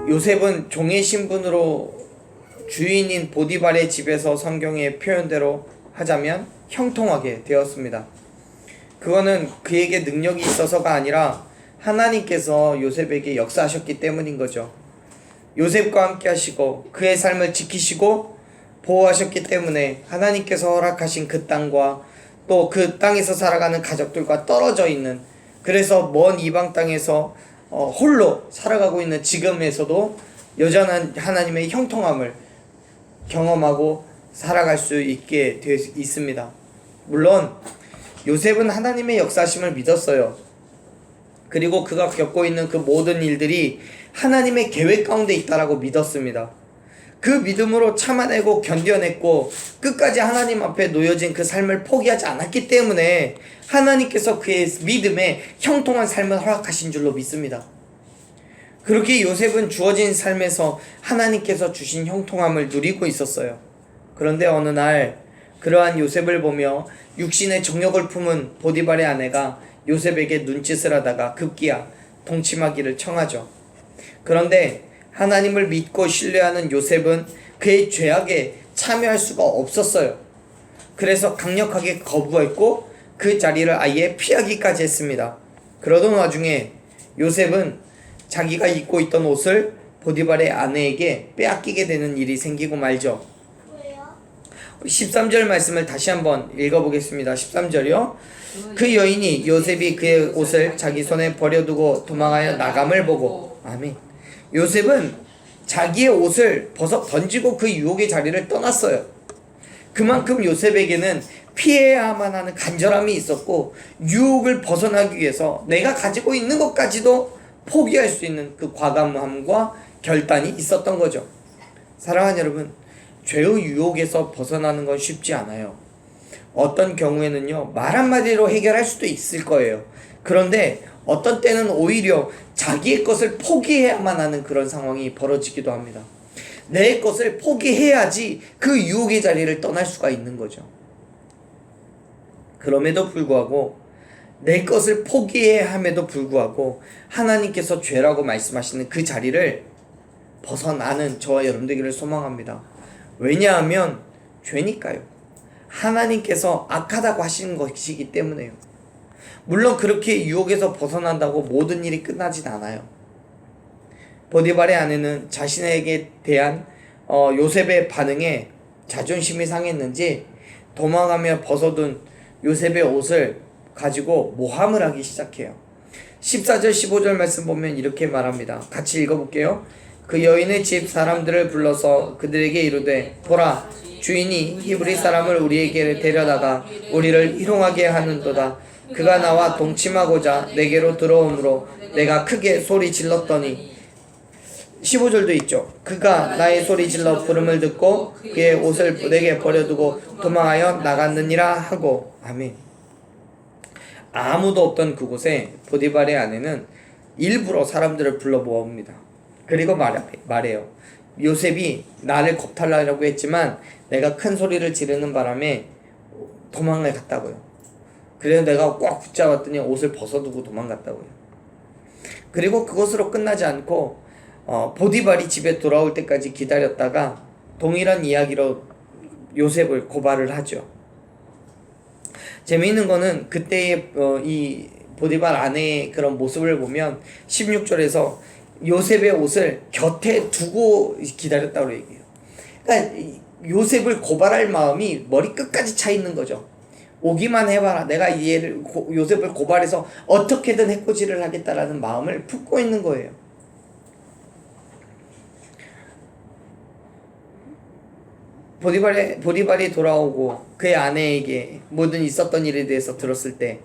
요셉은 종의 신분으로 주인인 보디발의 집에서 성경의 표현대로 하자면 형통하게 되었습니다. 그거는 그에게 능력이 있어서가 아니라 하나님께서 요셉에게 역사하셨기 때문인 거죠. 요셉과 함께 하시고 그의 삶을 지키시고 보호하셨기 때문에 하나님께서 허락하신 그 땅과 또 그 땅에서 살아가는 가족들과 떨어져 있는, 그래서 먼 이방 땅에서 홀로 살아가고 있는 지금에서도 여전한 하나님의 형통함을 경험하고 살아갈 수 있게 되어 있습니다. 물론 요셉은 하나님의 역사심을 믿었어요. 그리고 그가 겪고 있는 그 모든 일들이 하나님의 계획 가운데 있다라고 믿었습니다. 그 믿음으로 참아내고 견뎌냈고 끝까지 하나님 앞에 놓여진 그 삶을 포기하지 않았기 때문에 하나님께서 그의 믿음에 형통한 삶을 허락하신 줄로 믿습니다. 그렇게 요셉은 주어진 삶에서 하나님께서 주신 형통함을 누리고 있었어요. 그런데 어느 날 그러한 요셉을 보며 육신의 정욕을 품은 보디발의 아내가 요셉에게 눈짓을 하다가 급기야 동침하기를 청하죠. 그런데 하나님을 믿고 신뢰하는 요셉은 그의 죄악에 참여할 수가 없었어요. 그래서 강력하게 거부했고 그 자리를 아예 피하기까지 했습니다. 그러던 와중에 요셉은 자기가 입고 있던 옷을 보디발의 아내에게 빼앗기게 되는 일이 생기고 말죠. 13절 말씀을 다시 한번 읽어보겠습니다. 13절이요. 그 여인이 요셉이 그의 옷을 자기 손에 버려두고 도망하여 나감을 보고, 아멘. 요셉은 자기의 옷을 벗어 던지고 그 유혹의 자리를 떠났어요. 그만큼 요셉에게는 피해야만 하는 간절함이 있었고 유혹을 벗어나기 위해서 내가 가지고 있는 것까지도 포기할 수 있는 그 과감함과 결단이 있었던 거죠. 사랑하는 여러분, 죄의 유혹에서 벗어나는 건 쉽지 않아요. 어떤 경우에는요, 말 한마디로 해결할 수도 있을 거예요. 그런데 어떤 때는 오히려 자기의 것을 포기해야만 하는 그런 상황이 벌어지기도 합니다. 내 것을 포기해야지 그 유혹의 자리를 떠날 수가 있는 거죠. 그럼에도 불구하고 내 것을 포기해야 함에도 불구하고 하나님께서 죄라고 말씀하시는 그 자리를 벗어나는 저와 여러분 되기를 소망합니다. 왜냐하면 죄니까요. 하나님께서 악하다고 하시는 것이기 때문에요. 물론 그렇게 유혹에서 벗어난다고 모든 일이 끝나진 않아요. 보디발의 아내는 자신에게 대한 요셉의 반응에 자존심이 상했는지 도망가며 벗어둔 요셉의 옷을 가지고 모함을 하기 시작해요. 14절 15절 말씀 보면 이렇게 말합니다. 같이 읽어볼게요. 그 여인의 집 사람들을 불러서 그들에게 이르되, 보라, 주인이 히브리 사람을 우리에게 데려다가 우리를 희롱하게 하는도다. 그가 나와 동침하고자 내게로 들어오므로 내가 크게 소리 질렀더니, 15절도 있죠. 그가 나의 소리 질러 부름을 듣고 그의 옷을 내게 버려두고 도망하여 나갔느니라 하고, 아멘. 아무도 없던 그곳에 보디발의 아내는 일부러 사람들을 불러 모읍니다. 그리고 말해요. 요셉이 나를 겁탈하려고 했지만 내가 큰 소리를 지르는 바람에 도망을 갔다고요. 그래서 내가 꽉 붙잡았더니 옷을 벗어두고 도망갔다고요. 그리고 그것으로 끝나지 않고 보디발이 집에 돌아올 때까지 기다렸다가 동일한 이야기로 요셉을 고발을 하죠. 재미있는 거는 그때의 이 보디발 아내의 그런 모습을 보면 16절에서 요셉의 옷을 곁에 두고 기다렸다고 얘기해요. 그러니까 요셉을 고발할 마음이 머리 끝까지 차 있는 거죠. 오기만 해봐라. 내가 요셉을 고발해서 어떻게든 해코지를 하겠다라는 마음을 품고 있는 거예요. 보디발이 돌아오고 그의 아내에게 모든 있었던 일에 대해서 들었을 때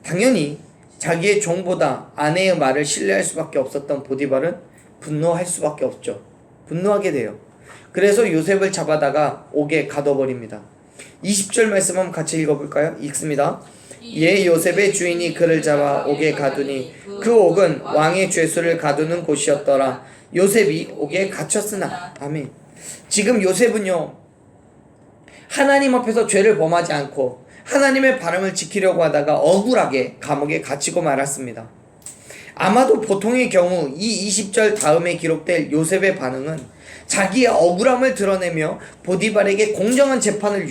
당연히 자기의 종보다 아내의 말을 신뢰할 수밖에 없었던 보디발은 분노할 수밖에 없죠. 분노하게 돼요. 그래서 요셉을 잡아다가 옥에 가둬버립니다. 20절 말씀 한번 같이 읽어볼까요? 읽습니다. 예, 요셉의 주인이 그를 잡아 옥에 가두니 그 옥은 왕의 죄수를 가두는 곳이었더라. 요셉이 옥에 갇혔으나, 아멘. 지금 요셉은요, 하나님 앞에서 죄를 범하지 않고 하나님의 바람을 지키려고 하다가 억울하게 감옥에 갇히고 말았습니다. 아마도 보통의 경우 이 20절 다음에 기록될 요셉의 반응은 자기의 억울함을 드러내며 보디발에게 공정한 재판을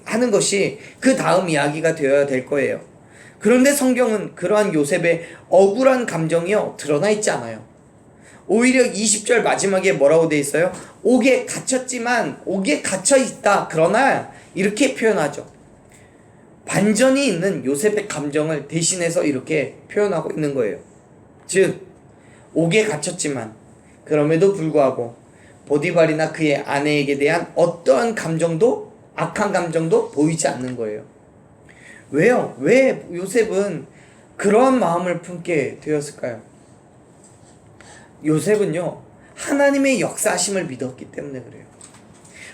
하는 것이 그 다음 이야기가 되어야 될 거예요. 그런데 성경은 그러한 요셉의 억울한 감정이요 드러나 있지 않아요. 오히려 20절 마지막에 뭐라고 돼 있어요? 옥에 갇혔지만 옥에 갇혀 있다. 그러나 이렇게 표현하죠. 반전이 있는 요셉의 감정을 대신해서 이렇게 표현하고 있는 거예요. 즉 옥에 갇혔지만 그럼에도 불구하고 보디발이나 그의 아내에게 대한 어떠한 감정도 악한 감정도 보이지 않는 거예요. 왜요? 왜 요셉은 그러한 마음을 품게 되었을까요? 요셉은요 하나님의 역사하심을 믿었기 때문에 그래요.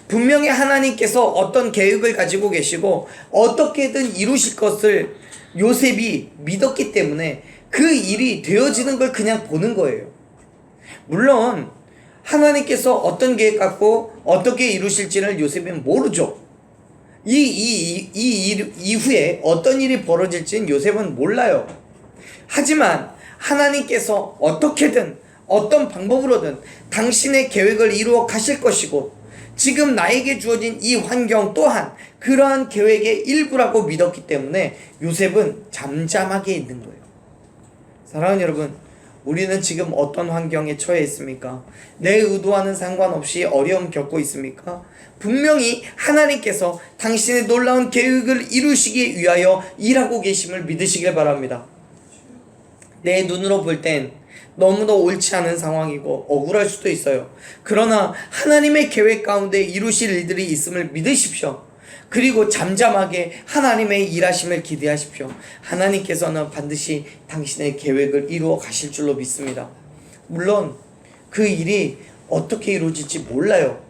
분명히 하나님께서 어떤 계획을 가지고 계시고 어떻게든 이루실 것을 요셉이 믿었기 때문에 그 일이 되어지는 걸 그냥 보는 거예요. 물론 하나님께서 어떤 계획 갖고 어떻게 이루실지를 요셉은 모르죠. 이 이후에 어떤 일이 벌어질지는 요셉은 몰라요. 하지만 하나님께서 어떻게든 어떤 방법으로든 당신의 계획을 이루어 가실 것이고 지금 나에게 주어진 이 환경 또한 그러한 계획의 일부라고 믿었기 때문에 요셉은 잠잠하게 있는 거예요. 사랑하는 여러분, 우리는 지금 어떤 환경에 처해 있습니까? 내 의도와는 상관없이 어려움 겪고 있습니까? 분명히 하나님께서 당신의 놀라운 계획을 이루시기 위하여 일하고 계심을 믿으시길 바랍니다. 내 눈으로 볼 땐 너무도 옳지 않은 상황이고 억울할 수도 있어요. 그러나 하나님의 계획 가운데 이루실 일들이 있음을 믿으십시오. 그리고 잠잠하게 하나님의 일하심을 기대하십시오. 하나님께서는 반드시 당신의 계획을 이루어 가실 줄로 믿습니다. 물론 그 일이 어떻게 이루어질지 몰라요.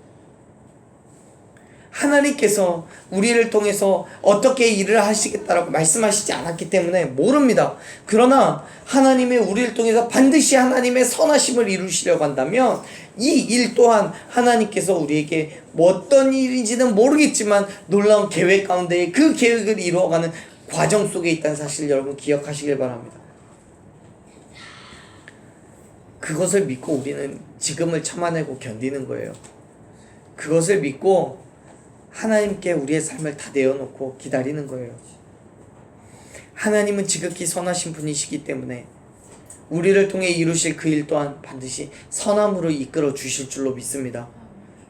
하나님께서 우리를 통해서 어떻게 일을 하시겠다라고 말씀하시지 않았기 때문에 모릅니다. 그러나 하나님의 우리를 통해서 반드시 하나님의 선하심을 이루시려고 한다면 이 일 또한 하나님께서 우리에게 어떤 일인지는 모르겠지만 놀라운 계획 가운데 그 계획을 이루어가는 과정 속에 있다는 사실 여러분 기억하시길 바랍니다. 그것을 믿고 우리는 지금을 참아내고 견디는 거예요. 그것을 믿고 하나님께 우리의 삶을 다 내어놓고 기다리는 거예요. 하나님은 지극히 선하신 분이시기 때문에 우리를 통해 이루실 그 일 또한 반드시 선함으로 이끌어 주실 줄로 믿습니다.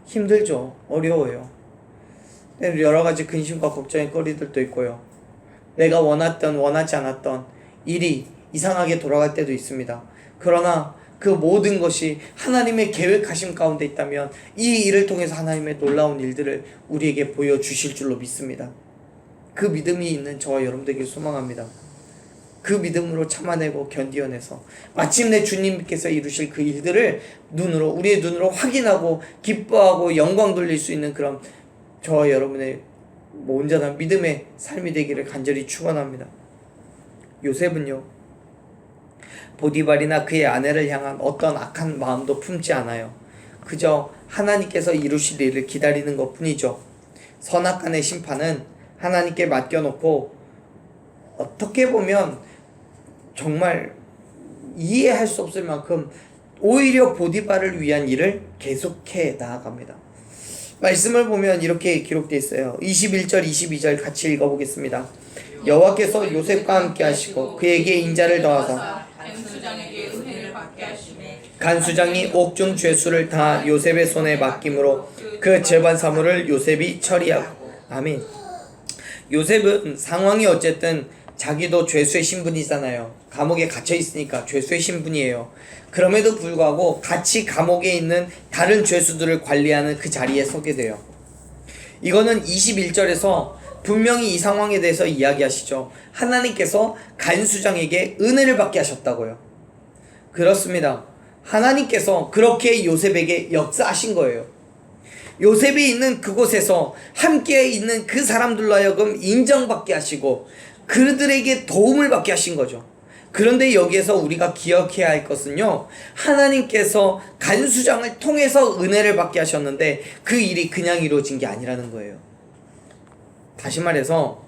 힘들죠. 어려워요. 여러 가지 근심과 걱정의 거리들도 있고요. 내가 원했던 원하지 않았던 일이 이상하게 돌아갈 때도 있습니다. 그러나 그 모든 것이 하나님의 계획하심 가운데 있다면 이 일을 통해서 하나님의 놀라운 일들을 우리에게 보여주실 줄로 믿습니다. 그 믿음이 있는 저와 여러분들에게 소망합니다. 그 믿음으로 참아내고 견디어내서 마침내 주님께서 이루실 그 일들을 우리의 눈으로 확인하고 기뻐하고 영광 돌릴 수 있는 그런 저와 여러분의 온전한 믿음의 삶이 되기를 간절히 축원합니다. 요셉은요 보디발이나 그의 아내를 향한 어떤 악한 마음도 품지 않아요. 그저 하나님께서 이루실 일을 기다리는 것 뿐이죠. 선악간의 심판은 하나님께 맡겨놓고 어떻게 보면 정말 이해할 수 없을 만큼 오히려 보디발을 위한 일을 계속해 나아갑니다. 말씀을 보면 이렇게 기록되어 있어요. 21절 22절 같이 읽어보겠습니다. 여호와께서 요셉과 함께 하시고 그에게 인자를 더하사 간수장이 옥중 죄수를 다 요셉의 손에 맡김으로 그 재반 사물을 요셉이 처리하고. 아멘. 요셉은 상황이 어쨌든 자기도 죄수의 신분이잖아요. 감옥에 갇혀 있으니까 죄수의 신분이에요. 그럼에도 불구하고 같이 감옥에 있는 다른 죄수들을 관리하는 그 자리에 서게 돼요. 이거는 21절에서 분명히 이 상황에 대해서 이야기하시죠. 하나님께서 간수장에게 은혜를 받게 하셨다고요. 그렇습니다. 하나님께서 그렇게 요셉에게 역사하신 거예요. 요셉이 있는 그곳에서 함께 있는 그 사람들로 하여금 인정받게 하시고 그들에게 도움을 받게 하신 거죠. 그런데 여기에서 우리가 기억해야 할 것은요, 하나님께서 간수장을 통해서 은혜를 받게 하셨는데 그 일이 그냥 이루어진 게 아니라는 거예요. 다시 말해서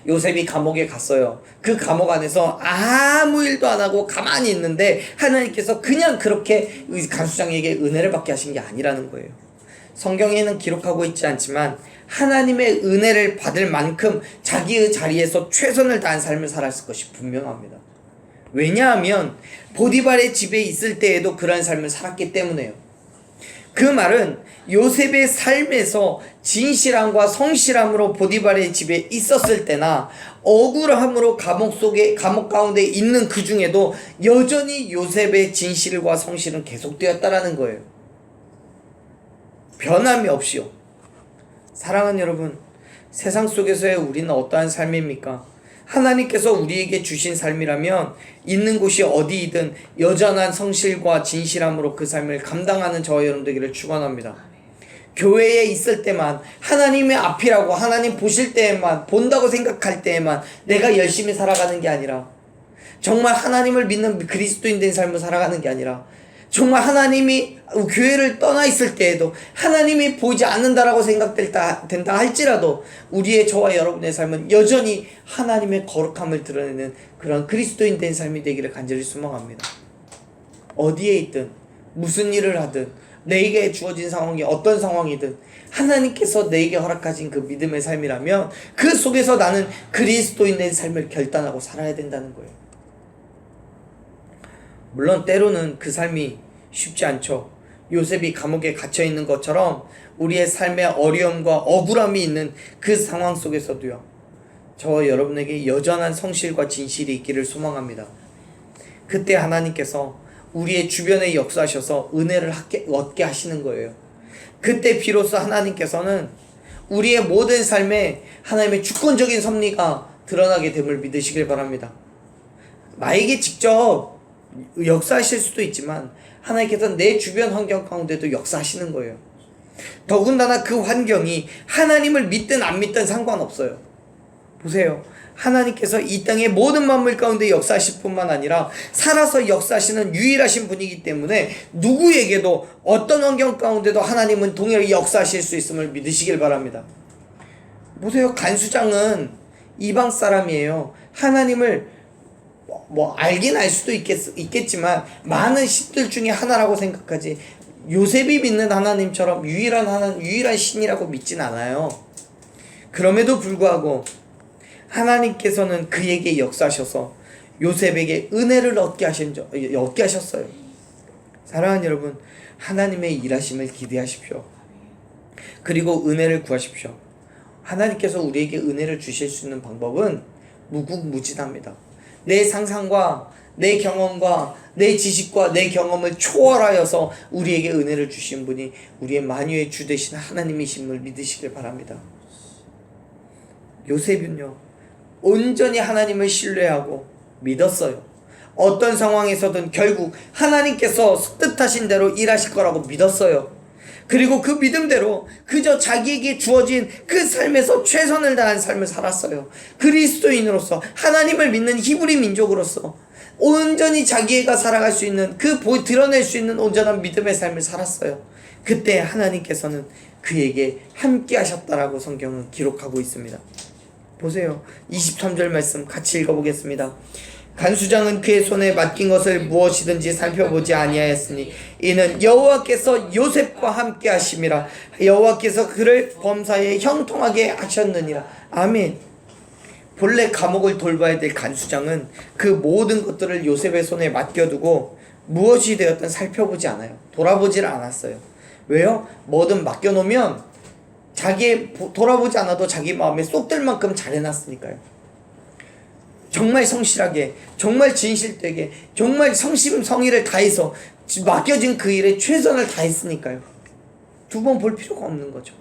요셉이 감옥에 갔어요. 그 감옥 안에서 아무 일도 안 하고 가만히 있는데 하나님께서 그냥 그렇게 간수장에게 은혜를 받게 하신 게 아니라는 거예요. 성경에는 기록하고 있지 않지만 하나님의 은혜를 받을 만큼 자기의 자리에서 최선을 다한 삶을 살았을 것이 분명합니다. 왜냐하면 보디발의 집에 있을 때에도 그런 삶을 살았기 때문에요. 그 말은 요셉의 삶에서 진실함과 성실함으로 보디발의 집에 있었을 때나 억울함으로 감옥 가운데 있는 그 중에도 여전히 요셉의 진실과 성실은 계속되었다라는 거예요. 변함이 없이요. 사랑하는 여러분, 세상 속에서의 우리는 어떠한 삶입니까? 하나님께서 우리에게 주신 삶이라면 있는 곳이 어디이든 여전한 성실과 진실함으로 그 삶을 감당하는 저와 여러분 되기를 축원합니다. 교회에 있을 때만, 하나님의 앞이라고 하나님 보실 때에만, 본다고 생각할 때에만 내가 열심히 살아가는 게 아니라, 정말 하나님을 믿는 그리스도인 된 삶을 살아가는 게 아니라, 정말 하나님이 교회를 떠나 있을 때에도 하나님이 보이지 않는다라고 된다 할지라도 우리의 저와 여러분의 삶은 여전히 하나님의 거룩함을 드러내는 그런 그리스도인 된 삶이 되기를 간절히 소망합니다. 어디에 있든 무슨 일을 하든 내게 주어진 상황이 어떤 상황이든 하나님께서 내게 허락하신 그 믿음의 삶이라면 그 속에서 나는 그리스도인 된 삶을 결단하고 살아야 된다는 거예요. 물론 때로는 그 삶이 쉽지 않죠. 요셉이 감옥에 갇혀 있는 것처럼 우리의 삶에 어려움과 억울함이 있는 그 상황 속에서도요, 저와 여러분에게 여전한 성실과 진실이 있기를 소망합니다. 그때 하나님께서 우리의 주변에 역사하셔서 은혜를 얻게 하시는 거예요. 그때 비로소 하나님께서는 우리의 모든 삶에 하나님의 주권적인 섭리가 드러나게 됨을 믿으시길 바랍니다. 나에게 직접 역사하실 수도 있지만 하나님께서 내 주변 환경 가운데도 역사하시는 거예요. 더군다나 그 환경이 하나님을 믿든 안 믿든 상관없어요. 보세요. 하나님께서 이 땅의 모든 만물 가운데 역사하실 뿐만 아니라 살아서 역사하시는 유일하신 분이기 때문에 누구에게도 어떤 환경 가운데도 하나님은 동일하게 역사하실 수 있음을 믿으시길 바랍니다. 보세요. 간수장은 이방 사람이에요. 하나님을 알긴 알 수도 있겠지만 많은 신들 중에 하나라고 생각하지 요셉이 믿는 하나님처럼 유일한 신이라고 믿진 않아요. 그럼에도 불구하고 하나님께서는 그에게 역사하셔서 요셉에게 은혜를 얻게 하셨어요. 사랑하는 여러분, 하나님의 일하심을 기대하십시오. 그리고 은혜를 구하십시오. 하나님께서 우리에게 은혜를 주실 수 있는 방법은 무궁무진합니다. 내 상상과 내 경험과 내 지식과 내 경험을 초월하여서 우리에게 은혜를 주신 분이 우리의 만유의 주 되신 하나님이심을 믿으시길 바랍니다. 요셉은요, 온전히 하나님을 신뢰하고 믿었어요. 어떤 상황에서든 결국 하나님께서 뜻하신 대로 일하실 거라고 믿었어요. 그리고 그 믿음대로 그저 자기에게 주어진 그 삶에서 최선을 다한 삶을 살았어요. 그리스도인으로서, 하나님을 믿는 히브리 민족으로서 온전히 자기가 살아갈 수 있는 드러낼 수 있는 온전한 믿음의 삶을 살았어요. 그때 하나님께서는 그에게 함께 하셨다라고 성경은 기록하고 있습니다. 보세요. 23절 말씀 같이 읽어보겠습니다. 간수장은 그의 손에 맡긴 것을 무엇이든지 살펴보지 아니하였으니 이는 여호와께서 요셉과 함께 하심이라. 여호와께서 그를 범사에 형통하게 하셨느니라. 아멘. 본래 감옥을 돌봐야 될 간수장은 그 모든 것들을 요셉의 손에 맡겨두고 무엇이 되었든 살펴보지 않아요. 돌아보지를 않았어요. 왜요? 뭐든 맡겨놓으면 돌아보지 않아도 자기 마음에 쏙 들 만큼 잘해놨으니까요. 정말 성실하게, 정말 진실되게, 정말 성의를 다해서 맡겨진 그 일에 최선을 다했으니까요. 두 번 볼 필요가 없는 거죠.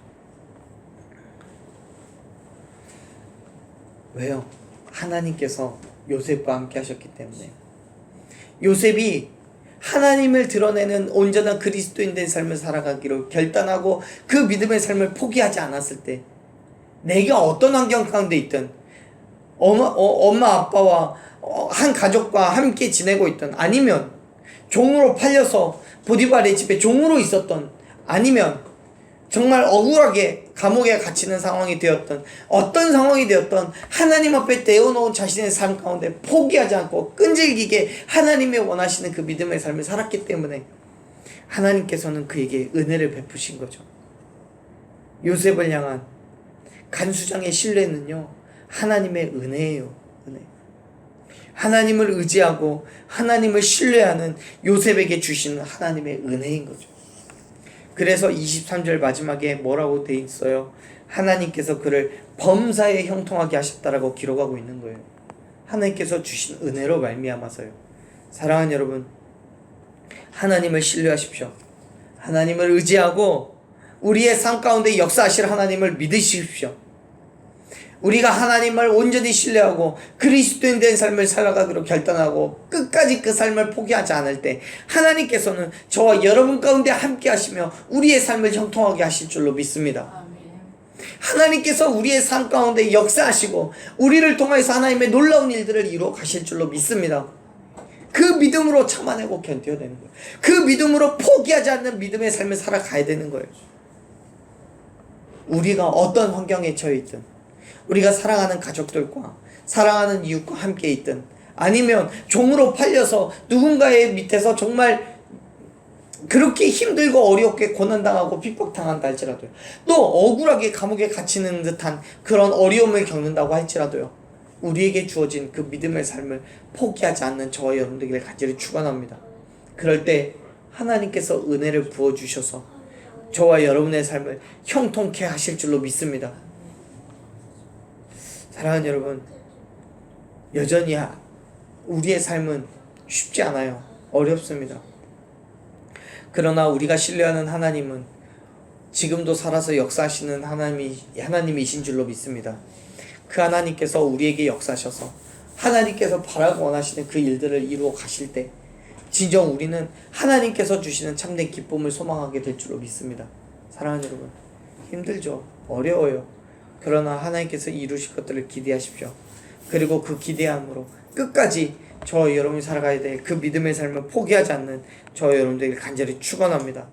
왜요? 하나님께서 요셉과 함께 하셨기 때문에. 요셉이 하나님을 드러내는 온전한 그리스도인 된 삶을 살아가기로 결단하고 그 믿음의 삶을 포기하지 않았을 때, 내가 어떤 환경 가운데 있든 엄마 아빠와 한 가족과 함께 지내고 있던, 아니면 종으로 팔려서 보디발의 집에 종으로 있었던, 아니면 정말 억울하게 감옥에 갇히는 상황이 되었던 어떤 상황이 되었던 하나님 앞에 내어놓은 자신의 삶 가운데 포기하지 않고 끈질기게 하나님의 원하시는 그 믿음의 삶을 살았기 때문에 하나님께서는 그에게 은혜를 베푸신 거죠. 요셉을 향한 간수장의 신뢰는요, 하나님의 은혜예요. 은혜. 하나님을 의지하고 하나님을 신뢰하는 요셉에게 주시는 하나님의 은혜인 거죠. 그래서 23절 마지막에 뭐라고 돼 있어요? 하나님께서 그를 범사에 형통하게 하셨다라고 기록하고 있는 거예요. 하나님께서 주신 은혜로 말미암아서요. 사랑하는 여러분, 하나님을 신뢰하십시오. 하나님을 의지하고 우리의 삶 가운데 역사하실 하나님을 믿으십시오. 우리가 하나님을 온전히 신뢰하고 그리스도인 된 삶을 살아가기로 결단하고 끝까지 그 삶을 포기하지 않을 때 하나님께서는 저와 여러분 가운데 함께 하시며 우리의 삶을 형통하게 하실 줄로 믿습니다. 하나님께서 우리의 삶 가운데 역사하시고 우리를 통해서 하나님의 놀라운 일들을 이루어 가실 줄로 믿습니다. 그 믿음으로 참아내고 견뎌야 되는 거예요. 그 믿음으로 포기하지 않는 믿음의 삶을 살아가야 되는 거예요. 우리가 어떤 환경에 처해 있든, 우리가 사랑하는 가족들과 사랑하는 이웃과 함께 있든, 아니면 종으로 팔려서 누군가의 밑에서 정말 그렇게 힘들고 어렵게 고난당하고 핍박당한다 할지라도요, 또 억울하게 감옥에 갇히는 듯한 그런 어려움을 겪는다고 할지라도요, 우리에게 주어진 그 믿음의 삶을 포기하지 않는 저와 여러분들에게 간절히 축원합니다. 그럴 때 하나님께서 은혜를 부어주셔서 저와 여러분의 삶을 형통케 하실 줄로 믿습니다. 사랑하는 여러분, 여전히 우리의 삶은 쉽지 않아요. 어렵습니다. 그러나 우리가 신뢰하는 하나님은 지금도 살아서 역사하시는 하나님이신 줄로 믿습니다. 그 하나님께서 우리에게 역사하셔서 하나님께서 바라고 원하시는 그 일들을 이루어 가실 때 진정 우리는 하나님께서 주시는 참된 기쁨을 소망하게 될 줄로 믿습니다. 사랑하는 여러분, 힘들죠. 어려워요. 그러나 하나님께서 이루실 것들을 기대하십시오. 그리고 그 기대함으로 끝까지 저와 여러분이 살아가야 될 그 믿음의 삶을 포기하지 않는 저와 여러분들에게 간절히 축원합니다.